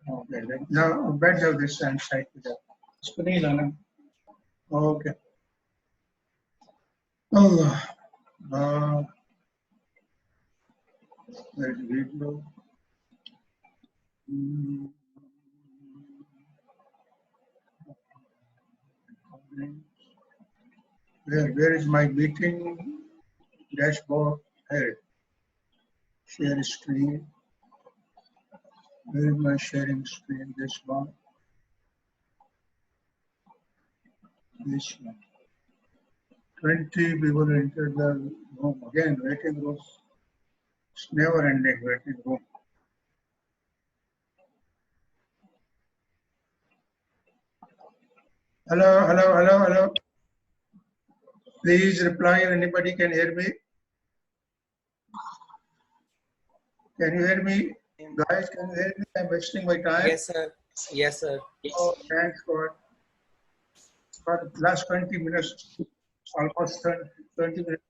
Okay, now better this side to the screen. Okay. Allah. Let's video. Where is my meeting dashboard? Here. Share screen. Where is my sharing screen? This one. This one. 20 people entered the room. Again, waiting room. It's never ending waiting room. Hello, hello, hello, hello. Please reply if anybody can hear me. Can you hear me? Guys, can you hear me? I'm wasting my time. Yes, sir. Yes, sir. Oh, thanks God. For the last 20 minutes, almost 20 minutes.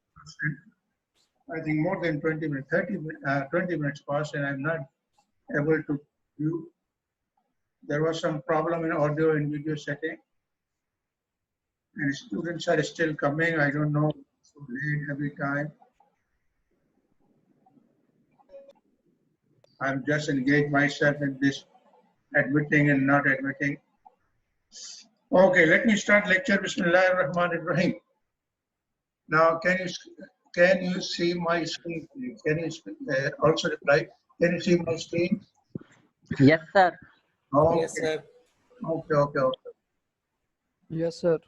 I think more than 20 minutes, 20 minutes passed, and I'm not able to view. There was some problem in audio and video setting. And students are still coming. I don't know, so late every time. I'm just engaged myself in this admitting and not admitting. Okay, let me start lecture. Bismillahirrahmanirrahim. Now, can you see my screen, please? Can you also reply? Can you see my screen? Yes, sir. Okay. Yes, sir. Okay. Yes, sir.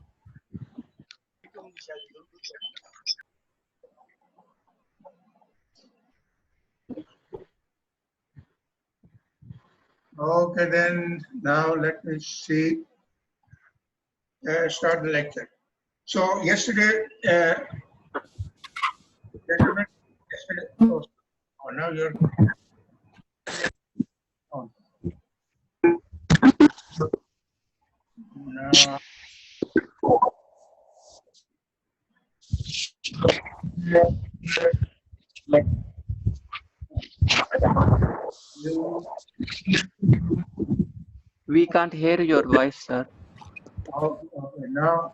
Okay, then now let me see. Start the lecture. So yesterday, gentlemen, oh, now you're on. Now, We can't hear your voice, sir. okay, now.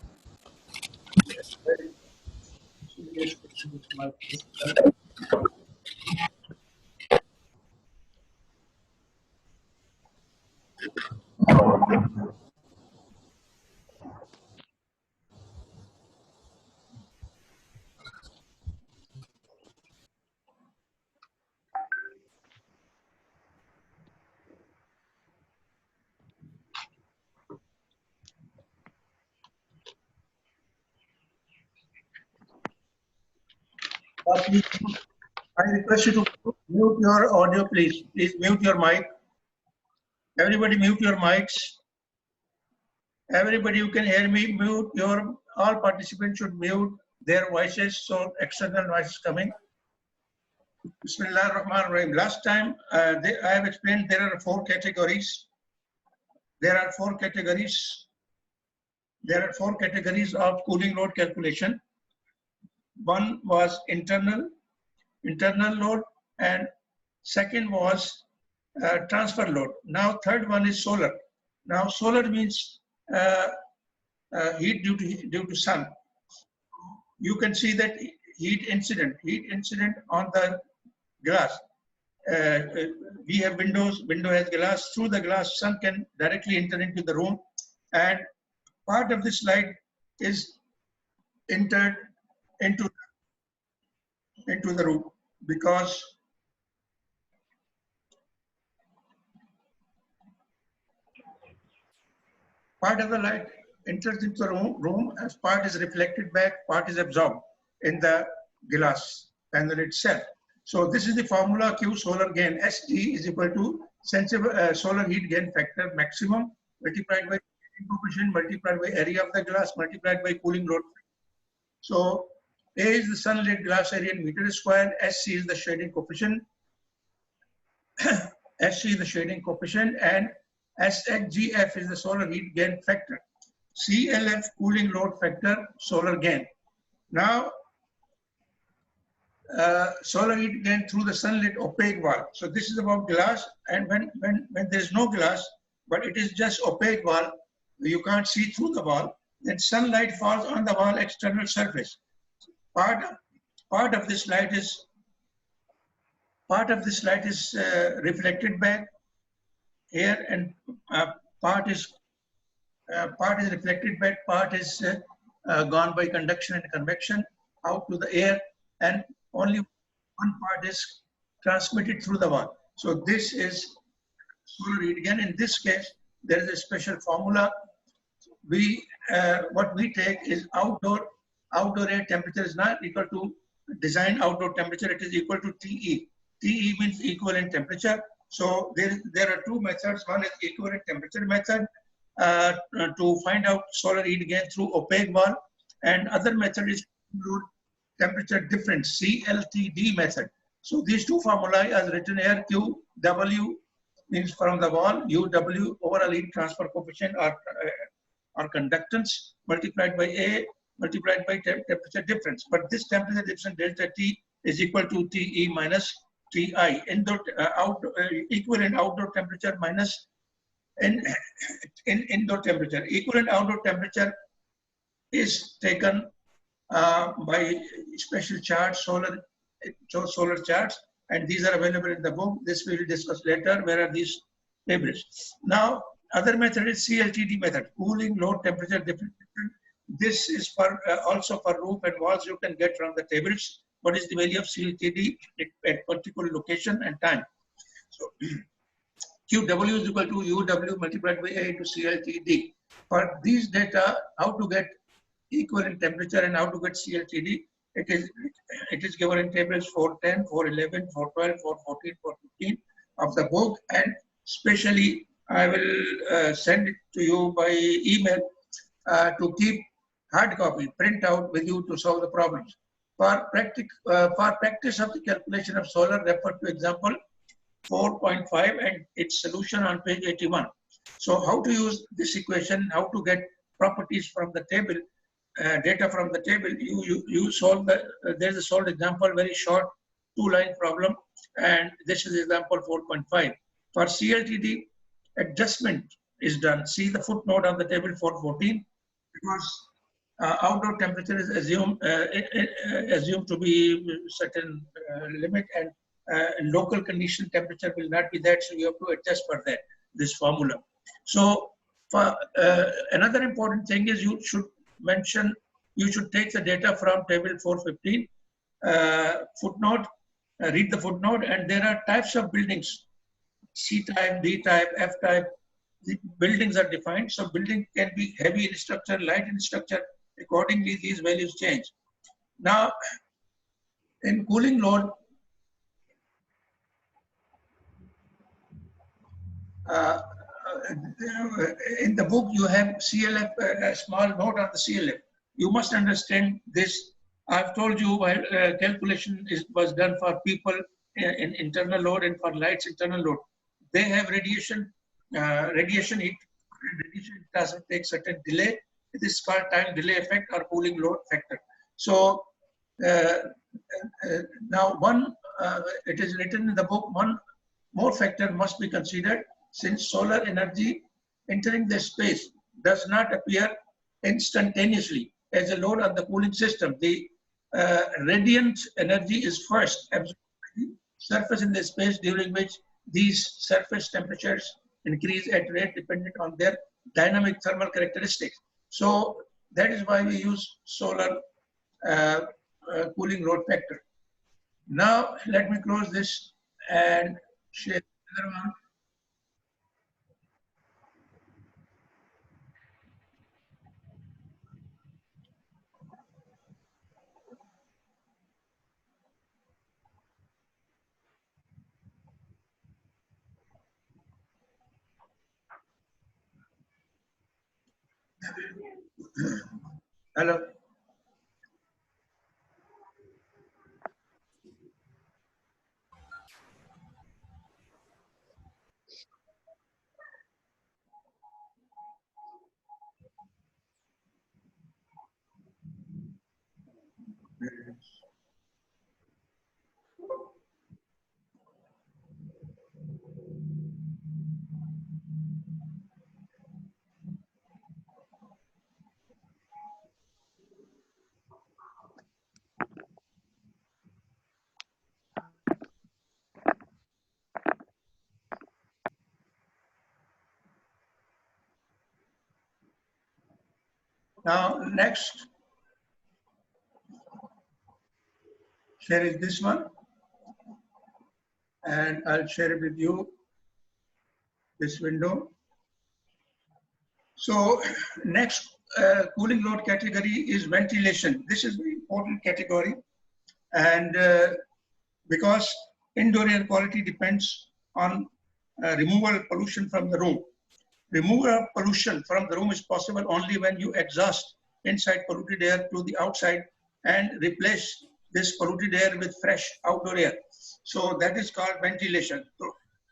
I request you to mute your audio, please. Please mute your mic. Everybody mute your mics. Everybody who can hear me, mute your, all participants should mute their voices so external noise is coming. Bismillah ar-Rahman ar-Rahim. Last time I have explained there are 4 categories. There are 4 categories. There are 4 categories of cooling load calculation. One was internal load, and second was transfer load. Now third one is solar. Now solar means heat due to sun. You can see that heat incident on the glass. We have windows, window has glass. Through the glass, sun can directly enter into the room, and part of this light is entered into the room because part of the light enters into the room as part is reflected back, part is absorbed in the glass panel itself. So this is the formula Q solar gain. SG is equal to solar heat gain factor maximum multiplied by coefficient multiplied by area of the glass multiplied by cooling load. So A is the sunlit glass area in meter square, SC is the shading coefficient, SC is the shading coefficient, and SHGF is the solar heat gain factor. CLF cooling load factor solar gain. Now solar heat gain through the sunlit opaque wall. So this is about glass, and when there is no glass, but it is just opaque wall, you can't see through the wall, then sunlight falls on the wall external surface. Part of this light is reflected back here, and part is reflected back, part is gone by conduction and convection out to the air, and only one part is transmitted through the wall. So this is solar heat. Again, in this case, there is a special formula. What we take is outdoor air temperature is not equal to design outdoor temperature. It is equal to TE. TE means equivalent temperature. So there are two methods. One is equivalent temperature method to find out solar heat gain through opaque wall, and other method is temperature difference, CLTD method. So these two formulae as written here: QW means from the wall, UW overall heat transfer coefficient or conductance multiplied by A multiplied by temperature difference. But this temperature difference delta T is equal to TE minus TI. Equivalent outdoor temperature minus indoor temperature. Equivalent outdoor temperature is taken by special charts, solar charts, and these are available in the book. This we will discuss later. Where are these tables? Now, other method is CLTD method, cooling load temperature difference. This is for also for roof and walls. You can get from the tables. What is the value of CLTD at particular location and time? So QW is equal to UW multiplied by A into CLTD. For these data, how to get equivalent temperature and how to get CLTD, it is given in tables 410, 411, 412, 414, 415 of the book, and especially I will send it to you by email to keep hard copy, print out with you to solve the problems. For practice of the calculation of solar, refer to example 4.5 and its solution on page 81. So how to use this equation, how to get properties from the table, data from the table, you solve there's a solved example, very short 2-line problem, and this is example 4.5. For CLTD, adjustment is done. See the footnote on the table 414, because outdoor temperature is assumed to be certain limit, and local condition temperature will not be that, so you have to adjust for that, this formula. So for another important thing is you should take the data from table 415 footnote, read the footnote, and there are types of buildings, C type, D type, F type. The buildings are defined. So building can be heavy in structure, light in structure. Accordingly, these values change. Now, in cooling load, in the book you have CLF, a small note on the CLF. You must understand this. I've told you while calculation was done for people in internal load and for lights internal load. They have radiation heat. Radiation doesn't take certain delay. This is called time delay effect or cooling load factor. So now it is written in the book, one more factor must be considered, since solar energy entering the space does not appear instantaneously as a load on the cooling system. The radiant energy is first absorbed by the surface in the space, during which these surface temperatures increase at rate dependent on their dynamic thermal characteristics. So that is why we use solar cooling load factor. Now let me close this and share another one. Hello. Now, next share is this one, and I'll share it with you, this window. So next cooling load category is ventilation. This is very important category, and because indoor air quality depends on removal of pollution from the room. Removal of pollution from the room is possible only when you exhaust inside polluted air to the outside and replace this polluted air with fresh outdoor air. So that is called ventilation. So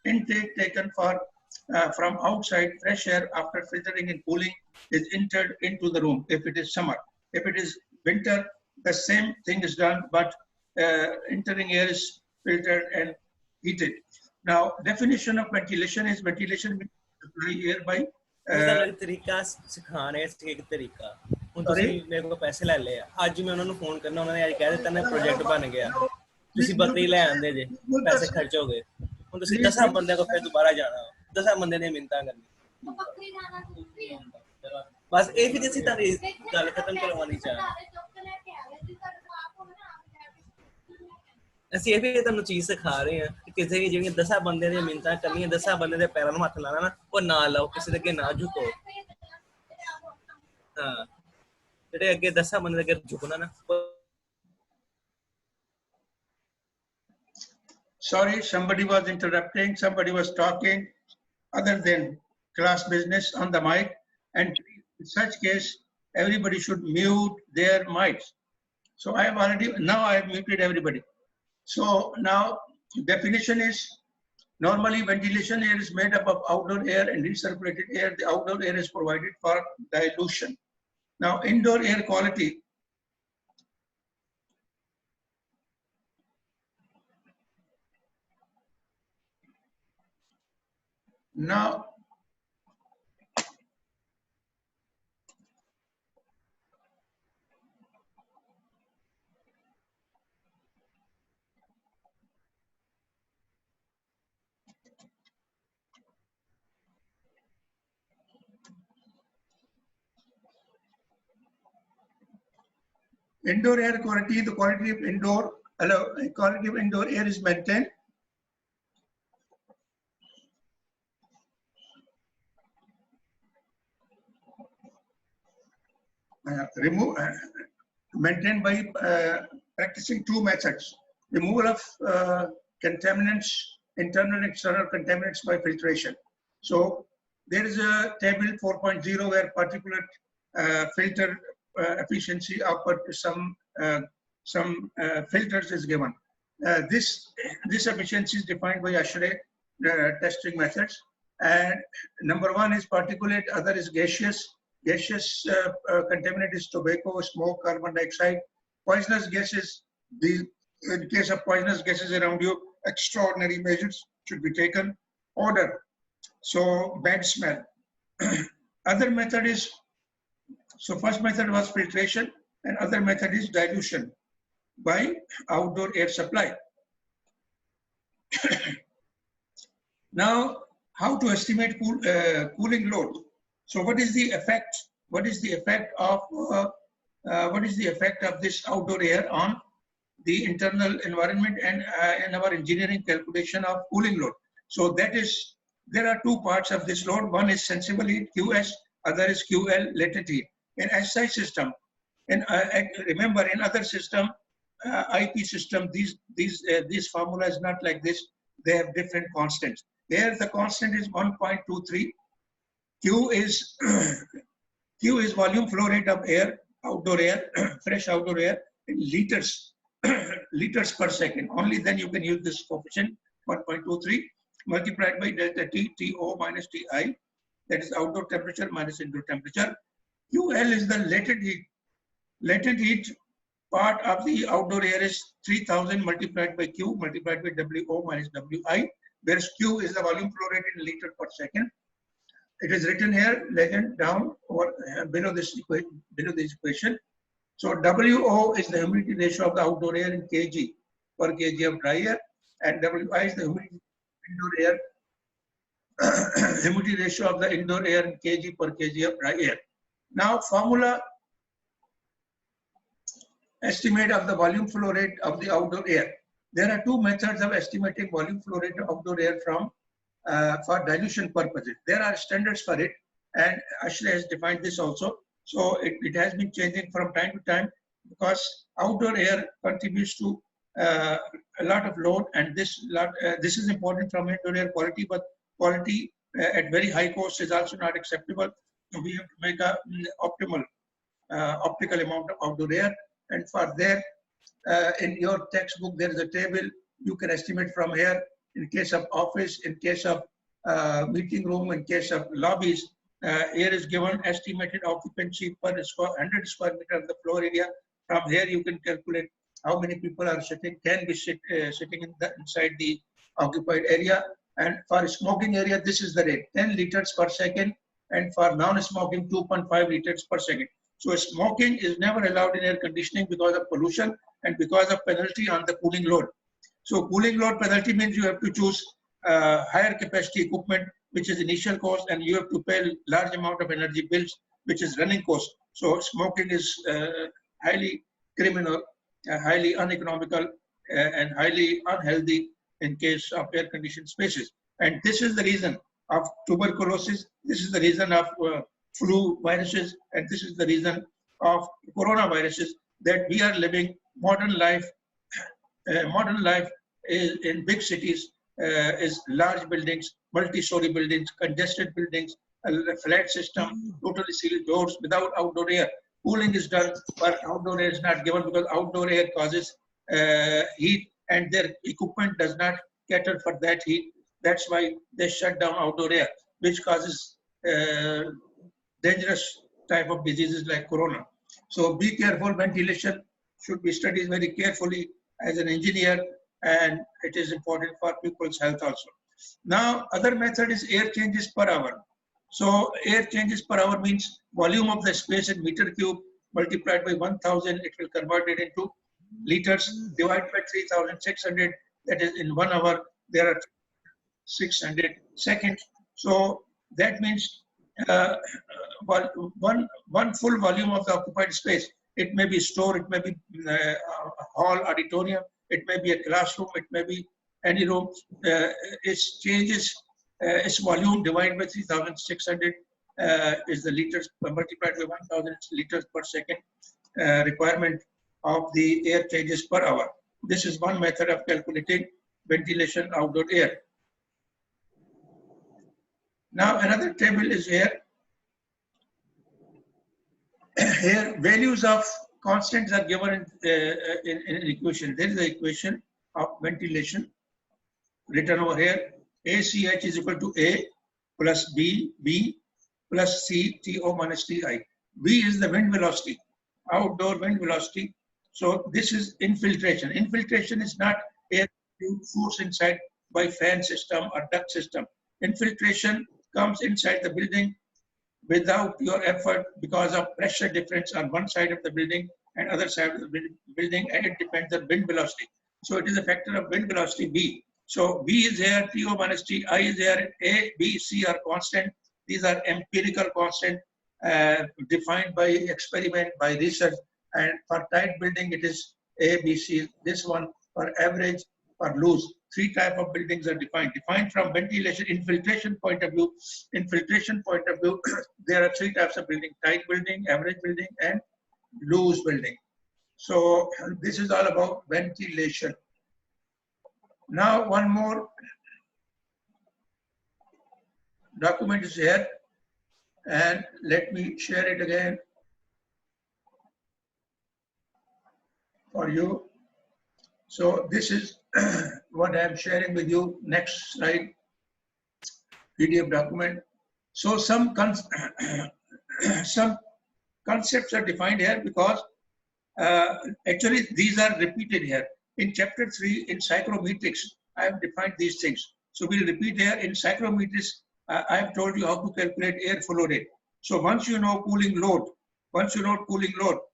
intake taken from outside fresh air after filtering and cooling is entered into the room if it is summer. If it is winter, the same thing is done, but entering air is filtered and heated. Now, definition of ventilation is ventilation supply air by ਤਰੀਕਾ ਸਿਖਾਣੇ ਇੱਕ ਤਰੀਕਾ ਹੁਣ ਤੁਸੀਂ ਮੇਰੇ ਕੋਲ ਪੈਸੇ ਲੈ ਲਏ ਆ ਅੱਜ ਮੈਂ ਉਹਨਾਂ ਨੂੰ ਫੋਨ ਕਰਨਾ ਉਹਨਾਂ ਨੇ ਅੱਜ ਕਹਿ ਦਿੱਤਾ ਨਾ ਪ੍ਰੋਜੈਕਟ ਬਣ ਗਿਆ ਤੁਸੀਂ ਬੱਕਰੀ ਲੈ ਆਂਦੇ ਜੇ ਪੈਸੇ ਖਰਚ ਹੋ ਗਏ ਹੁਣ ਤੁਸੀਂ 10 ਬੰਦਿਆਂ ਕੋਲ ਫਿਰ ਦੁਬਾਰਾ ਜਾਣਾ 10 ਬੰਦਿਆਂ ਨੇ ਮਿੰਤਾਂ ਕਰਨੀ ਬੱਕਰੀ ਜਾਣਾ ਬਸ ਇਹ ਵੀ ਅਸੀਂ ਤੁਹਾਡੀ ਗੱਲ ਖਤਮ ਕਰਵਾਉਣੀ ਚਾਹਾਂਗੇ ਅਸੀਂ ਇਹ ਵੀ ਤੁਹਾਨੂੰ ਚੀਜ਼ ਸਿਖਾ ਰਹੇ ਹਾਂ ਕਿ ਕਿਸੇ ਵੀ ਜਿਹੜੀਆਂ 10 ਬੰਦੇ ਦੀਆਂ ਮਿੰਤਾਂ ਕਰਨੀਆਂ 10 ਬੰਦੇ ਦੇ ਪੈਰਾਂ ਨੂੰ ਹੱਥ ਲਾਣਾ ਨਾ ਉਹ ਨਾ ਲਾਓ ਕਿਸੇ ਦੇ ਅੱਗੇ ਨਾ ਝੁਕੋ ਹਾਂ ਜਿਹੜੇ ਅੱਗੇ 10 ਬੰਦੇ ਦੇ ਅੱਗੇ ਝੁਕਣਾ ਨਾ Sorry, somebody was interrupting, somebody was talking other than class business on the mic, and in such case everybody should mute their mics. So I have muted everybody. So now definition is normally ventilation air is made up of outdoor air and recirculated air. The outdoor air is provided for dilution. Now indoor air quality. Now indoor air quality, the quality of indoor air is maintained. Maintained by practicing two methods: removal of contaminants, internal and external contaminants by filtration. So there is a table 4.0 where particulate filter efficiency output to some filters is given. This efficiency is defined by ASHRAE testing methods. And number one is particulate, other is gaseous. Gaseous contaminant is tobacco, smoke, carbon dioxide. Poisonous gases, in case of poisonous gases around you, extraordinary measures should be taken. Odor, so bad smell. Other method is, so first method was filtration, and other method is dilution by outdoor air supply. Now, how to estimate cooling load? So, what is the effect? What is the effect of this outdoor air on the internal environment and in our engineering calculation of cooling load? So that is, there are two parts of this load. One is sensible heat, QS. Other is QL, latent heat. In SI system, and remember in other system, IP system, this formula is not like this. They have different constants. Here the constant is 1.23. Q is volume flow rate of air, outdoor air, fresh outdoor air in liters, liters per second. Only then you can use this coefficient 1.23 multiplied by delta T, TO minus TI. That is outdoor temperature minus indoor temperature. QL is the latent heat. Latent heat part of the outdoor air is 3000 multiplied by Q multiplied by WO minus WI, whereas Q is the volume flow rate in liter per second. It is written here, legend down or below this equation. So WO is the humidity ratio of the outdoor air in kg per kg of dry air, and WI is the humidity ratio of the indoor air in kg per kg of dry air. Now formula estimate of the volume flow rate of the outdoor air. There are two methods of estimating volume flow rate of outdoor air from for dilution purposes. There are standards for it, and Ashley has defined this also. So it has been changing from time to time because outdoor air contributes to a lot of load, and this is important from indoor air quality, but quality at very high cost is also not acceptable. So we have to make a optimal optical amount of outdoor air, and for that, in your textbook there is a table you can estimate from here. In case of office, in case of meeting room, in case of lobbies, here is given estimated occupancy per 100 square meter of the floor area. From here you can calculate how many people are sitting, sitting inside the occupied area. And for smoking area, this is the rate, 10 liters per second, and for non-smoking, 2.5 liters per second. So smoking is never allowed in air conditioning because of pollution and because of penalty on the cooling load. So cooling load penalty means you have to choose higher capacity equipment, which is initial cost, and you have to pay large amount of energy bills, which is running cost. So smoking is highly criminal, highly uneconomical, and highly unhealthy in case of air conditioned spaces. And this is the reason of tuberculosis. This is the reason of flu viruses, and this is the reason of coronaviruses, that we are living modern life. Modern life is in big cities is large buildings, multi-story buildings, congested buildings, a flat system, totally sealed doors without outdoor air. Cooling is done, but outdoor air is not given because outdoor air causes heat, and their equipment does not cater for that heat. That's why they shut down outdoor air, which causes dangerous type of diseases like corona. So be careful. Ventilation should be studied very carefully as an engineer, and it is important for people's health also. Now, other method is air changes per hour. So air changes per hour means volume of the space in meter cube multiplied by 1000, it will convert it into liters, divided by 3600, that is in 1 hour, there are 600 seconds. So that means one full volume of the occupied space. It may be store, it may be a hall, auditorium, it may be a classroom, it may be any room. Its changes, its volume divided by 3600 is the liters, multiplied by 1000 liters per second requirement of the air changes per hour. This is one method of calculating ventilation outdoor air. Now another table is here. Here values of constants are given in an equation. There is the equation of ventilation written over here. ACH is equal to A plus B plus C, TO minus TI. V is the wind velocity, outdoor wind velocity. So this is infiltration. Infiltration is not air force inside by fan system or duct system. Infiltration comes inside the building without your effort because of pressure difference on one side of the building and other side of the building, and it depends on wind velocity. So it is a factor of wind velocity V. So V is here, TO minus TI is here, A, B, C are constant. These are empirical constant defined by experiment, by research. And for tight building, it is A, B, C. This one for average, for loose. Three types of buildings are defined. Defined from ventilation, infiltration point of view. Infiltration point of view, there are three types of building: tight building, average building, and loose building. So this is all about ventilation. Now one more document is here, and let me share it again for you. So this is what I am sharing with you. Next slide, PDF document. So some concepts are defined here because actually these are repeated here. In chapter 3 in psychrometrics, I have defined these things. So we'll repeat here. In psychrometrics, I have told you how to calculate air flow rate. So once you know cooling load,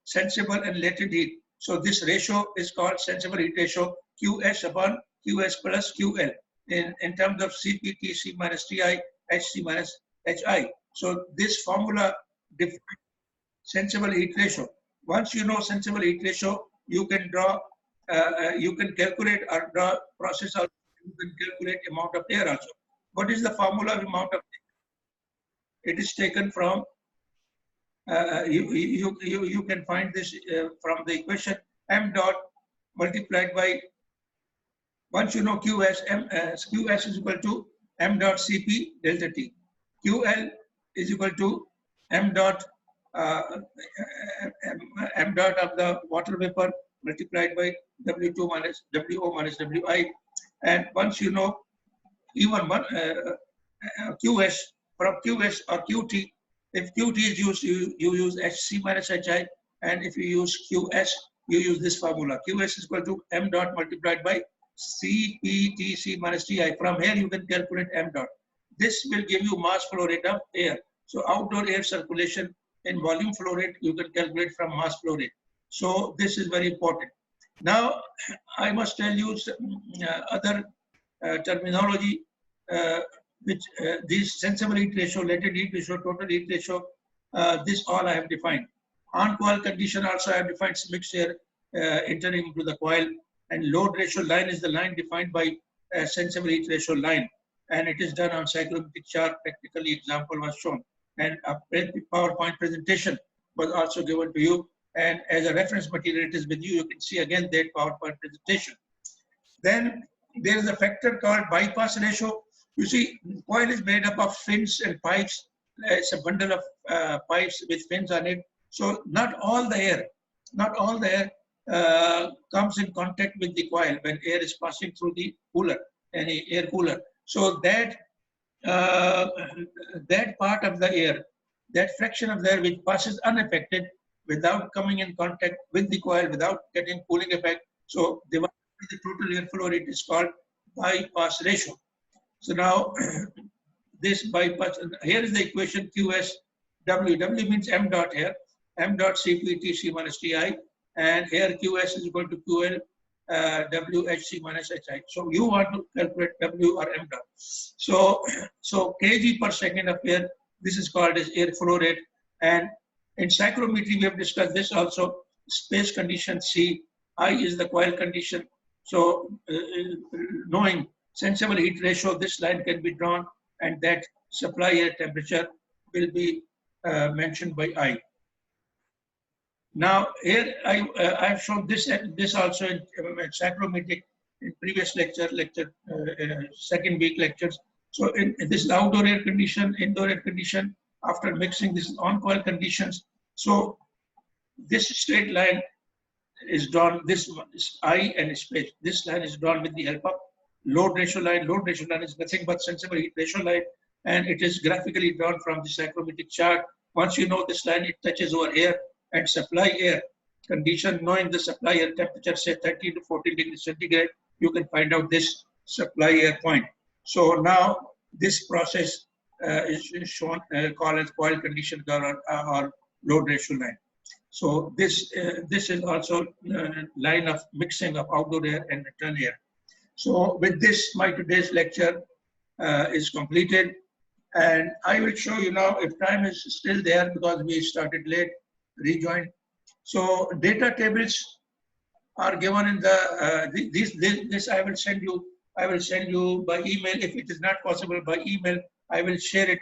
sensible and latent heat. So this ratio is called sensible heat ratio, QS upon QS plus QL in terms of CP, TC minus TI, HC minus HI. So this formula defines sensible heat ratio. Once you know sensible heat ratio, you can draw, you can calculate or draw process also. You can calculate amount of air also. What is the formula of amount of air? It is taken from, you can find this from the equation m dot multiplied by, once you know QS, QS is equal to m dot Cp delta T. QL is equal to m dot m dot of the water vapor multiplied by W2 minus WO minus WI. And once you know even one QS, from QS or QT, if QT is used, you use HC minus HI, and if you use QS, you use this formula. QS is equal to m dot multiplied by CPTC minus TI. From here, you can calculate m dot. This will give you mass flow rate of air. So outdoor air circulation in volume flow rate, you can calculate from mass flow rate. So this is very important. Now, I must tell you some, other terminology, which these sensible heat ratio, latent heat ratio, total heat ratio, this all I have defined. On coil condition also I have defined mixed air entering into the coil, and load ratio line is the line defined by sensible heat ratio line, and it is done on cyclometric chart. Practically example was shown, and a PowerPoint presentation was also given to you, and as a reference material it is with you. You can see again that PowerPoint presentation. Then there is a factor called bypass ratio. You see, coil is made up of fins and pipes. It's a bundle of pipes with fins on it. So not all the air comes in contact with the coil when air is passing through the cooler, any air cooler. So that that part of the air, that fraction of the air which passes unaffected without coming in contact with the coil, without getting cooling effect. So the total air flow rate is called bypass ratio. So now this bypass, here is the equation QS W. W means m dot here, m dot CPTC minus TI, and here QS is equal to QL WHC minus HI. So you want to calculate W or m dot. So kg per second of air, this is called as air flow rate. And in cyclometry we have discussed this also. Space condition C, I is the coil condition. So knowing sensible heat ratio, this line can be drawn, and that supply air temperature will be mentioned by I. Now here I've shown this also in cyclometric in previous lecture second week lectures. So in this is outdoor air condition, indoor air condition. After mixing, this is on coil conditions. So this straight line is drawn. This is I and space. This line is drawn with the help of load ratio line. Load ratio line is nothing but sensible heat ratio line, and it is graphically drawn from the cyclometric chart. Once you know this line, it touches over air and supply air condition. Knowing the supply air temperature, say 30 to 40 degrees centigrade, you can find out this supply air point. So now this process is shown called as coil condition curve or load ratio line. So this is also line of mixing of outdoor air and return air. So with this, my today's lecture is completed, and I will show you now, if time is still there because we started late, rejoin. So data tables are given in the this I will send you. I will send you by email. If it is not possible by email, I will share it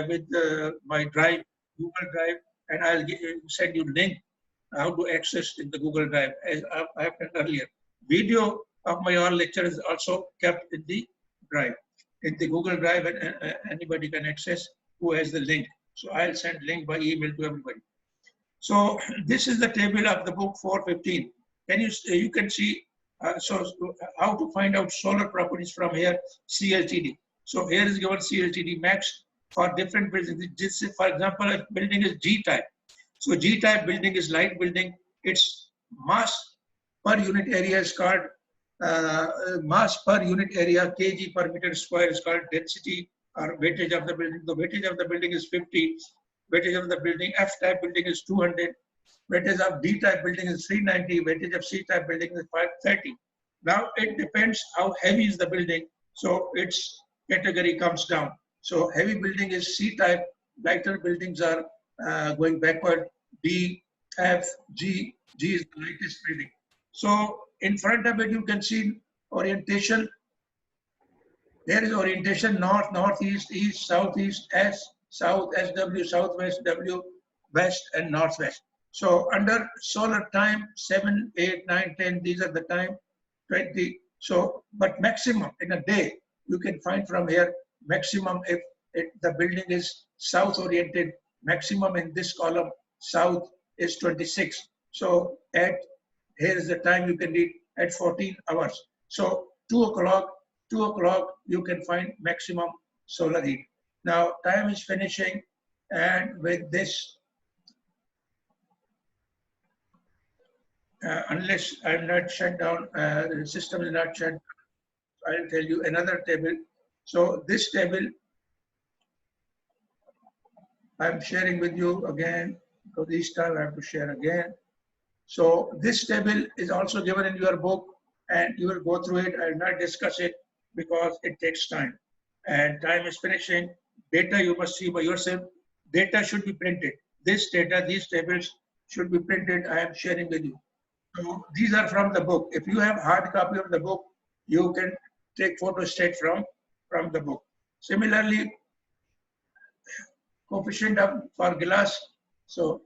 with my drive, Google Drive, and I'll send you link how to access in the Google Drive, as I have done earlier. Video of my all lecture is also kept in the drive, in the Google Drive, and anybody can access who has the link. So I'll send link by email to everybody. So this is the table of the book 415. You can see so how to find out solar properties from here, CLTD. So here is given CLTD max for different buildings. This is, for example, a building is G type. So G type building is light building. Its mass per unit area is called mass per unit area, kg per meter square, is called density or weightage of the building. The weightage of the building is 50. Weightage of the building F type building is 200. Weightage of D type building is 390. Weightage of C type building is 530. Now it depends how heavy is the building, so its category comes down. So heavy building is C type. Lighter buildings are going backward, D, F, G, G is the lightest reading. So in front of it, you can see orientation. There is orientation north, northeast, east, southeast, S, south, SW, southwest, W, west, and northwest. So under solar time, 7, 8, 9, 10, these are the time, 20. So, but maximum in a day, you can find from here, maximum if the building is south oriented, maximum in this column, south is 26. So here is the time you can read at 14 hours. So 2 o'clock, you can find maximum solar heat. Now time is finishing, and with this, unless I'm not shut down, the system is not shut, I'll tell you another table. So this table, I'm sharing with you again, because each time I have to share again. So this table is also given in your book, and you will go through it. I will not discuss it because it takes time. And time is finishing. Data you must see by yourself. Data should be printed. This data, these tables should be printed. I am sharing with you. So these are from the book. If you have hard copy of the book, you can take photos straight from the book. Similarly, coefficient for glass. So,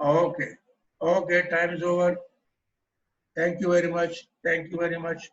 okay, time is over. Thank you very much. Thank you very much.